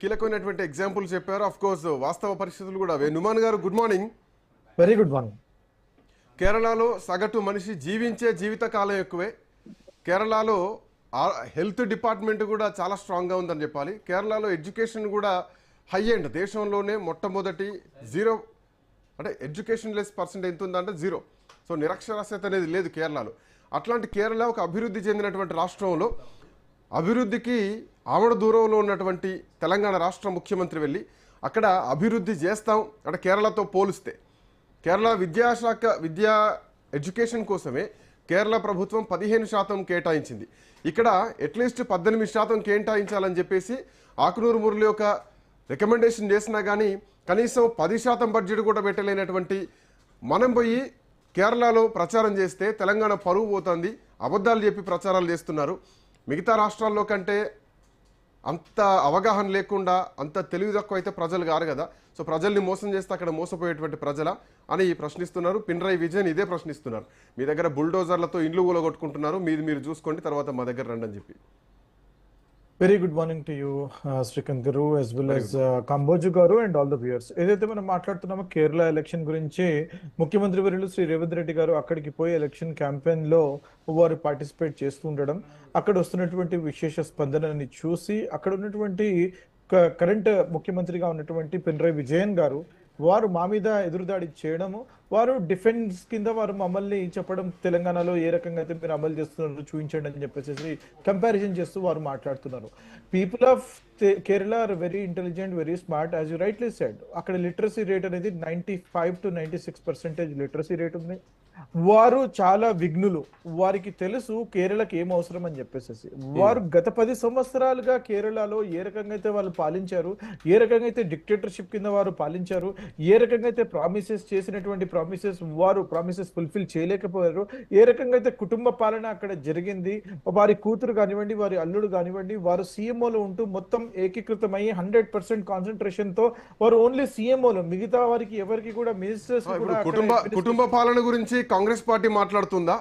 కీలకమైనటువంటి ఎగ్జాంపుల్ చెప్పారు. Of course వాస్తవ పరిస్థితులు కూడా అవే. నుమాన్ గారు good morning. Very good morning. కేరళలో సగటు మనిషి జీవించే జీవిత కాలం ఎక్కువే. కేరళలో హెల్త్ డిపార్ట్మెంట్ కూడా చాలా స్ట్రాంగ్గా ఉందని చెప్పాలి. కేరళలో ఎడ్యుకేషన్ కూడా హై ఎండ్, దేశంలోనే మొట్టమొదటి జీరో, అంటే ఎడ్యుకేషన్ లెస్ పర్సెంట్ ఎంత ఉందంటే జీరో. సో నిరక్షరాస్యత అనేది లేదు కేరళలో. అట్లాంటి కేరళ ఒక అభివృద్ధి చెందినటువంటి రాష్ట్రంలో అభివృద్ధికి ఆమడ దూరంలో ఉన్నటువంటి తెలంగాణ రాష్ట్ర ముఖ్యమంత్రి వెళ్ళి అక్కడ అభివృద్ధి చేస్తాం అంటే కేరళతో పోలిస్తే కేరళ విద్యా ఎడ్యుకేషన్ కోసమే కేరళ ప్రభుత్వం 15% కేటాయించింది. ఇక్కడ అట్లీస్ట్ 18% కేటాయించాలని చెప్పేసి ఆకునూరు మురళి ఒక రికమెండేషన్ చేసినా కానీ కనీసం 10% బడ్జెట్ కూడా పెట్టలేనటువంటి మనం పోయి కేరళలో ప్రచారం చేస్తే తెలంగాణ పరువు పోతుంది. అబద్ధాలు చెప్పి ప్రచారాలు చేస్తున్నారు. మిగతా రాష్ట్రాల్లో కంటే అంత అవగాహన లేకుండా అంత తెలివి తక్కువ అయితే ప్రజలు కారు కదా. సో ప్రజల్ని మోసం చేస్తే అక్కడ మోసపోయేటువంటి ప్రజల అని పిప్రశ్నిస్తున్నారు. పినరయి విజయన్ ఇదే ప్రశ్నిస్తున్నారు. మీ దగ్గర బుల్డోజర్లతో ఇండ్లు కూలగొట్టుకుంటున్నారు, మీరు చూసుకోండి, తర్వాత మా దగ్గర రండి అని చెప్పి. Very good morning to you Srikanth గారు యాజ్ వెల్ యాజ్ కంబోజు గారు అండ్ ఆల్ ద వ్యూయర్స్. ఏదైతే మనం మాట్లాడుతున్నామో కేరళ ఎలక్షన్ గురించి, ముఖ్యమంత్రి వర్యులు శ్రీ రేవంత్ రెడ్డి గారు అక్కడికి పోయి ఎలక్షన్ క్యాంపెయిన్ లో వారు పార్టిసిపేట్ చేస్తూ ఉండడం, అక్కడ వస్తున్నటువంటి విశేష స్పందనని చూసి అక్కడ ఉన్నటువంటి కరెంట్ ముఖ్యమంత్రిగా ఉన్నటువంటి పినరయి విజయన్ గారు వారు మా మీద ఎదురుదాడి చేయడము, వారు డిఫెన్స్ కింద వారు మమ్మల్ని చెప్పడం, తెలంగాణలో ఏ రకంగా అయితే మీరు అమలు చేస్తున్నారు చూపించండి అని చెప్పేసి కంపారిజన్ చేస్తూ వారు మాట్లాడుతున్నారు. People of Kerala are very intelligent, very smart as you rightly said. అక్కడ లిటరసీ రేట్ అనేది 95 to 96% లిటరసీ రేట్ ఉంది. వారు చాలా విఘ్నులు, వారికి తెలుసు కేరళకి ఏం అవసరం అని చెప్పేసి. వారు గత 10 సంవత్సరాలుగా కేరళలో ఏ రకంగా అయితే వాళ్ళు పాలించారు, ఏ రకంగా అయితే డిక్టేటర్షిప్ కింద వారు పాలించారు, ఏ రకంగా అయితే ప్రామిసెస్ చేసినటువంటి ప్రామిసెస్ ఫుల్ఫిల్ చేయలేకపోయారు, ఏ రకంగా అయితే కుటుంబ పాలన అక్కడ జరిగింది, వారి కూతురు కానివ్వండి, వారి అల్లుడు కానివ్వండి, వారు సీఎంఓలో ఉంటూ మొత్తం ఏకీకృతమై 100% కాన్సన్ట్రేషన్ తో వారు ఓన్లీ సీఎంఓలో, మిగతా వారికి ఎవరికి కూడా మినిస్టర్స్ కుటుంబ పాలన గురించి కాంగ్రెస్ పార్టీ మాట్లాడుతుందా?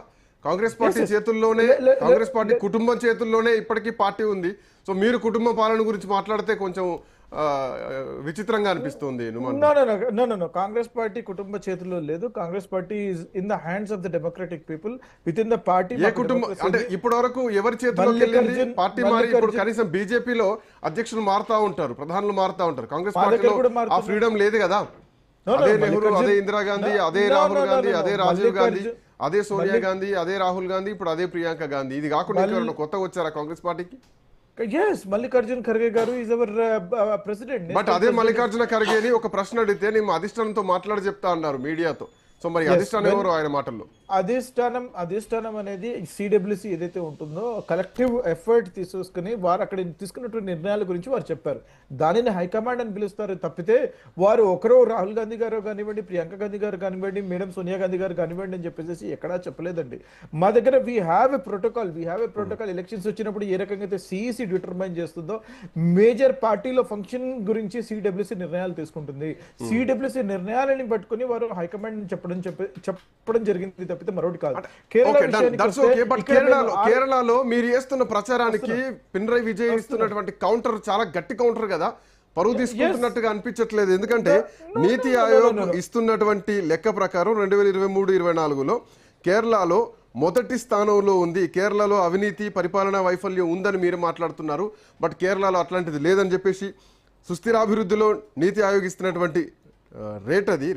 కాంగ్రెస్ పార్టీ చేతుల్లోనే, కాంగ్రెస్ పార్టీ కుటుంబం చేతుల్లోనే ఇప్పటికీ పార్టీ ఉంది. సో మీరు కుటుంబ పాలన గురించి మాట్లాడితే కొంచెం విచిత్రంగా అనిపిస్తుంది. కాంగ్రెస్ పార్టీ కుటుంబ చేతుల్లో లేదు. Congress party is in the hands of the democratic people within the party. ఏ కుటుంబం అంటే ఇప్పటి వరకు ఎవరి చేతుల్లోకి వెళ్ళింది? పార్టీ మారి ఇప్పుడు కనీసం బీజేపీలో అధ్యక్షులు మారుతా ఉంటారు, ప్రధానులు మారుతా ఉంటారు. కాంగ్రెస్ పార్టీలో ఆ ఫ్రీడమ్ లేదు కదా. అదే నెహ్రూ, అదే ఇందిరాగాంధీ, అదే రాహుల్ గాంధీ, అదే రాజీవ్ గాంధీ, అదే సోనియా గాంధీ, అదే రాహుల్ గాంధీ, ఇప్పుడు అదే ప్రియాంక గాంధీ. ఇది కాకుండా కొత్తగా వచ్చారా కాంగ్రెస్ పార్టీకి? yes, మల్లికార్జున ఖర్గే గారు is our president. బట్ అదే మల్లికార్జున ఖర్గేని ఒక ప్రశ్న అడిగితే నేను అధిష్టానంతో మాట్లాడి చెప్తా అన్నారు మీడియాతో. సో మరి అధిష్టానం ఎవరు ఆయన మాటల్లో? అధిష్టానం అనేది సిడబ్ల్యూసి ఏదైతే ఉంటుందో కలెక్టివ్ ఎఫర్ట్ తీసుకుని వారు అక్కడ తీసుకున్నటువంటి నిర్ణయాల గురించి వారు చెప్పారు. దానిని హైకమాండ్ అని పిలుస్తారు తప్పితే వారు ఒకరో రాహుల్ గాంధీ గారు కానివ్వండి, ప్రియాంక గాంధీ గారు కానివ్వండి, మేడం సోనియా గాంధీ గారు కానివ్వండి అని చెప్పేసి ఎక్కడా చెప్పలేదండి. మా దగ్గర we have a protocol. Elections వచ్చినప్పుడు ఏ రకంగా అయితే సిఈసి డిటర్మైన్ చేస్తుందో మేజర్ పార్టీలో ఫంక్షన్ గురించి సిడబ్ల్యూసి నిర్ణయాలు తీసుకుంటుంది. సిడబ్ల్యూసి నిర్ణయాలని పట్టుకుని వారు హైకమాండ్ చెప్పడం జరిగింది తప్పితే మరొకటి కాదు. కేరళలో మీరు చేస్తున్న ప్రచారానికి పినరయి విజయన్ ఇస్తున్నటువంటి కౌంటర్ చాలా గట్టి కౌంటర్ కదా. పరువు తీసుకుంటున్నట్టుగా అనిపించట్లేదు. ఎందుకంటే నీతి ఆయోగ్ ఇస్తున్నటువంటి లెక్క ప్రకారం 2023-24లో కేరళలో మొదటి స్థానంలో ఉంది. కేరళలో అవినీతి, పరిపాలనా వైఫల్యం ఉందని మీరు మాట్లాడుతున్నారు. బట్ కేరళలో అట్లాంటిది లేదని చెప్పేసి సుస్థిరాభివృద్ధిలో నీతి ఆయోగ్ ఇస్తున్నటువంటి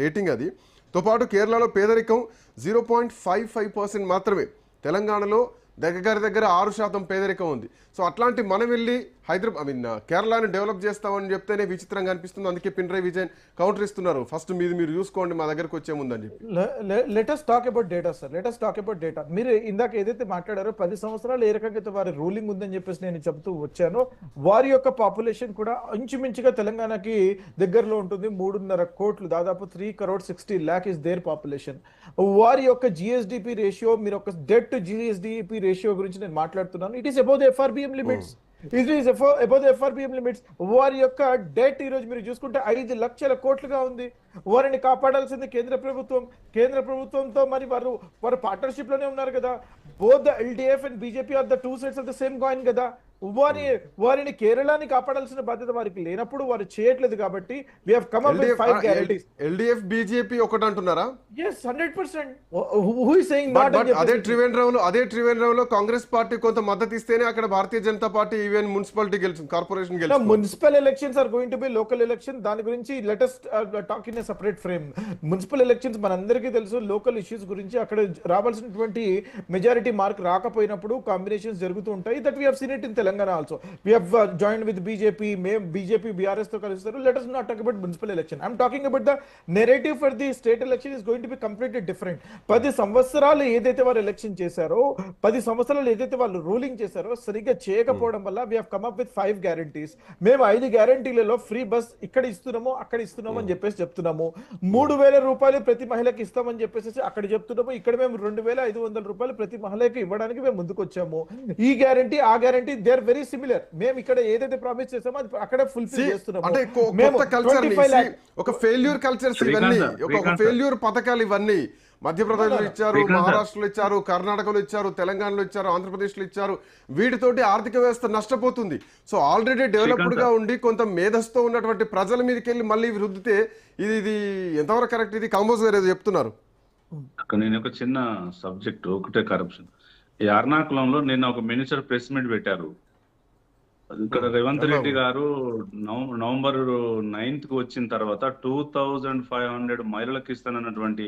రేటింగ్ అది. తో పాటు కేరళలో పేదరికం 0.55% మాత్రమే. తెలంగాణలో దగ్గర 6% పేదరికం ఉంది. సో అట్లాంటి మనం వెళ్ళి కేరళని డెవలప్ చేస్తామని చెప్తేనే విచిత్రంగా అనిపిస్తుంది. అందుకే పినరయి విజయన్ కౌంటర్ ఇస్తున్నారు. ఫస్ట్ మీరు చూసుకోండి, మా దగ్గరకు వచ్చే ముందని చెప్పి. Let us talk about data, sir. Let us talk about data. మీరు ఇందాక ఏదైతే మాట్లాడారో 10 సంవత్సరాలు ఏ రకంగా అయితే వారి రూలింగ్ ఉందని చెప్పేసి నేను చెప్తూ వచ్చాను. వారి యొక్క పాపులేషన్ కూడా ఇంచుమించుగా తెలంగాణకి దగ్గరలో ఉంటుంది. 3.5 కోట్లు, దాదాపు 3,60,00,000 ఇస్ దేర్ పాపులేషన్. వారి యొక్క జిఎస్డిపి రేషియో, మీరు ఒక డెట్ టు జిఎస్డిపి రేషియో గురించి నేను మాట్లాడుతున్నాను. It is above the FRBM limits. వారి యొక్క డెట్ ఈ రోజు మీరు చూసుకుంటే 5 లక్షల కోట్లుగా ఉంది. వారిని కాపాడాల్సింది కేంద్ర ప్రభుత్వంతో మరి వారు పార్ట్నర్షిప్ లోనే ఉన్నారు కదా. Both the LDF and BJP are the two sides of the same coin కదా. వారిని కేరళని కాపాడాల్సిన బాధ్యత వారికి లేనప్పుడు వారు చేయట్లేదు కాబట్టి we have come up with LDF 5 guarantees. LDF BJP ఒకటి అంటున్నారా? Yes, 100%. Who is saying not? But అదే త్రివేంద్రంలో కాంగ్రెస్ పార్టీ కొంత మద్దతు ఇస్తేనే అక్కడ Bharatiya Janata party even municipality గెలిచింది, కార్పొరేషన్ గెలిచింది. Municipal elections are going to be local election. దాని గురించి let us talk in a separate frame. Municipal elections మనందరికీ తెలుసు, లోకల్ ఇష్యూస్ గురించి అక్కడ రావాల్సినటువంటి మెజారిటీ మార్క్ రాకపోయినప్పుడు కాంబినేషన్స్ జరుగుతూ ఉంటాయి. That we have seen it in Telangana also. We have joined with BJP, BJP BRS తో కలుస్తారు. Let us not talk about municipal election. I'm talking about the narrative for the state election is going to be completely different. 10 సంవత్సరాలు ఏదైతే వారు election చేశారో, 10 సంవత్సరాలు ఏదైతే వాళ్ళు ruling చేశారో సరిగ్గా చేయకపోవడం వల్ల we have come up with 5 guarantees. మేము 5 గ్యారంటీలలో ఫ్రీ బస్ ఇక్కడ ఇస్తున్నాము, అక్కడ ఇస్తున్నాము అని చెప్పేసి చెప్తున్నాము. 3,000 రూపాయలు ప్రతి మహిళకి ఇస్తామని చెప్పేసి అక్కడ చెప్తున్నాము. ఇక్కడ మేము 2,500 రూపాయలు ప్రతి మహిళకి ఇవ్వడానికి మేము ముందుకు వచ్చాము. ఈ గ్యారంటీ ఆ guarantee they are very similar. మేము ఇక్కడ ఏదైతే ప్రామిస్ చేసామో అది అక్కడ ఫుల్ఫిల్ చేస్తున్నాము. అంటే కొత్త కల్చర్, ఒక ఫెయిల్యూర్ కల్చర్స్ ఇవన్నీ, ఒక ఫెయిల్యూర్ పథకాలు ఇవన్నీ మధ్యప్రదేశ్లో ఇచ్చారు, మహారాష్ట్రలో ఇచ్చారు, కర్ణాటకలో ఇచ్చారు, తెలంగాణలో ఇచ్చారు, ఆంధ్రప్రదేశ్లో ఇచ్చారు. వీటితోటి ఆర్థిక వ్యవస్థ నష్టపోతుంది. సో ఆల్రెడీ డెవలప్డ్ గా ఉండి కొంత మేధస్తో ఉన్నటువంటి ప్రజల మీదకి వెళ్ళి మళ్ళీ రుద్దితే ఇది ఎంతవరకు కరెక్ట్? ఇది కాంబోజ్ గారు ఏదో చెప్తున్నారు. నేను ఒక చిన్న సబ్జెక్ట్ ఒకటే, కరప్షన్. ఈ ఎర్నాకుళంలో నిన్న ఒక మినిస్టర్ ప్రెస్ మీట్ పెట్టారు. ఇక్కడ రేవంత్ రెడ్డి గారు నవంబర్ 9th కు వచ్చిన తర్వాత 2,500 మహిళలకు ఇస్తానన్నటువంటి